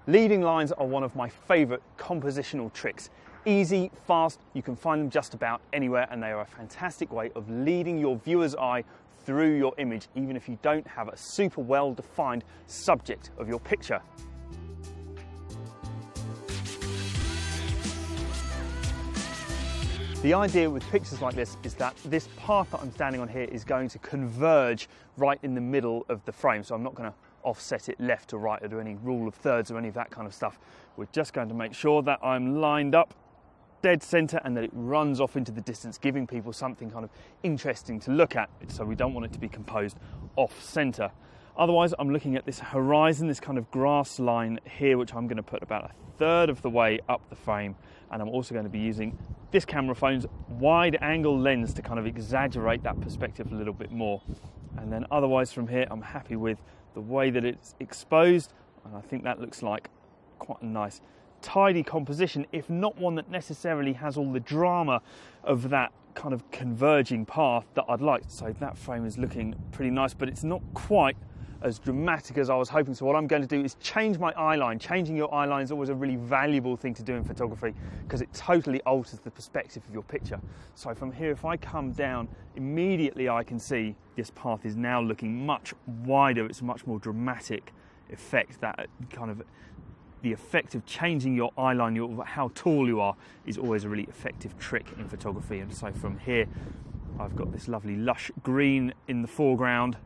Leading lines are one of my favourite compositional tricks. Easy, fast, you can find them just about anywhere, and they are a fantastic way of leading your viewer's eye through your image, even if you don't have a super well-defined subject of your picture. The idea with pictures like this is that this path that I'm standing on here is going to converge right in the middle of the frame, so I'm not going to offset it left or right or do any rule of thirds or any of that kind of stuff. We're just going to make sure that I'm lined up dead centre and that it runs off into the distance, giving people something kind of interesting to look at, so we don't want it to be composed off centre. Otherwise, I'm looking at this horizon, this kind of grass line here, which I'm going to put about a third of the way up the frame, and I'm also going to be using this camera phone's wide angle lens to kind of exaggerate that perspective a little bit more. And then otherwise from here, I'm happy with the way that it's exposed, and I think that looks like quite a nice tidy composition, if not one that necessarily has all the drama of that kind of converging path that I'd like. So that frame is looking pretty nice, but it's not quite as dramatic as I was hoping. So what I'm going to do is change my eye line. Changing your eye line is always a really valuable thing to do in photography because it totally alters the perspective of your picture. So from here, if I come down, immediately I can see this path is now looking much wider. It's a much more dramatic effect. That kind of the effect of changing your eye line, how tall you are, is always a really effective trick in photography. And so from here, I've got this lovely lush green in the foreground,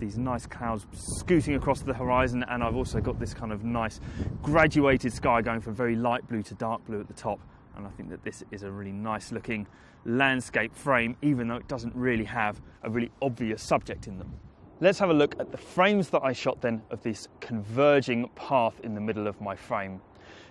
these nice clouds scooting across the horizon, and I've also got this kind of nice graduated sky going from very light blue to dark blue at the top. And I think that this is a really nice looking landscape frame, even though it doesn't really have a really obvious subject in them. Let's have a look at the frames that I shot then of this converging path in the middle of my frame.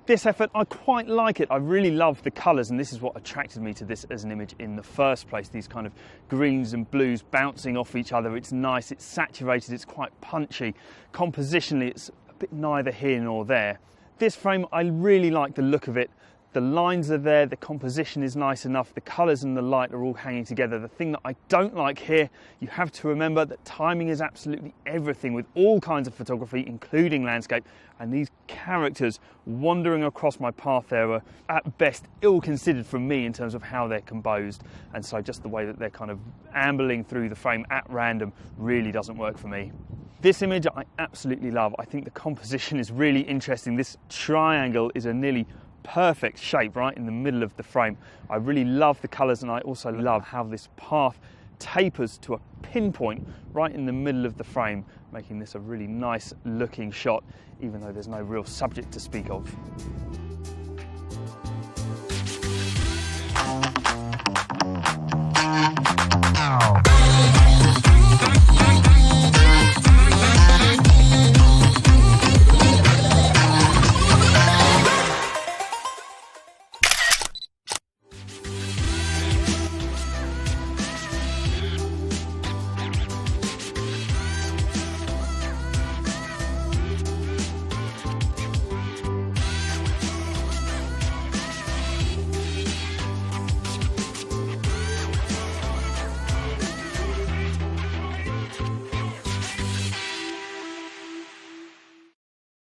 This effort, I quite like it. I really love the colours, and this is what attracted me to this as an image in the first place. These kind of greens and blues bouncing off each other. It's nice, it's saturated, it's quite punchy. Compositionally, it's a bit neither here nor there. This frame, I really like the look of it. The lines are there, the composition is nice enough, the colours and the light are all hanging together. The thing that I don't like here, you have to remember that timing is absolutely everything with all kinds of photography, including landscape, and these characters wandering across my path there were at best ill-considered from me in terms of how they're composed, and so just the way that they're kind of ambling through the frame at random really doesn't work for me. This image I absolutely love. I think the composition is really interesting. This triangle is a nearly perfect shape right in the middle of the frame. I really love the colours, and I also love how this path tapers to a pinpoint right in the middle of the frame, making this a really nice looking shot, even though there's no real subject to speak of.